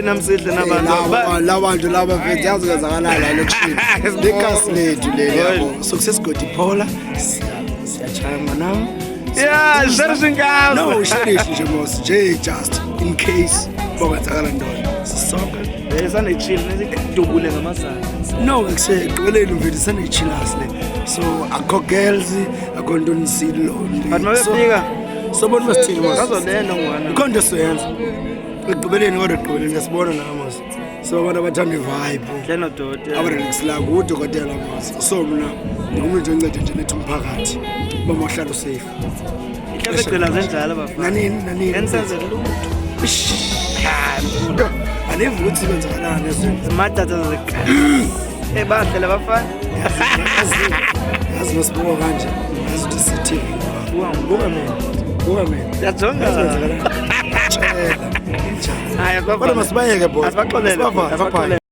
namsihle nabantu labantu laba mfethu yazi kwenzakalala lokushini lekasi lethu leli yabo sokusesigodi phola siyachaya nami yeah sharishingaba no sharish nje boss nje just in case bokwenzakala ntoni sisonke besane chill nesidubule ngamazana no kuseqweleni mfethu sane chillers le so akho girls akho ntoni silo but mabefika so bona basithini boss bazolenda ngwana ikhonto soyenza ekugqibeleni kodwa ekugqibeleni ngesibona namos so abantu abathanda ivibe hleno dote abarelaxla udokotela mos so mina ngumuntu oncede nje lethu umphakathi bama uhlala safe ihlabecela zenjalo bafana nani ensenze lutho anivu ukuthi kwenzakalani ezinto imatata bahlela bafana yazi masibuka kanje yazi ukuthi sithi buka mina yajonga hayi kodwa masibayeke boss asibaxolele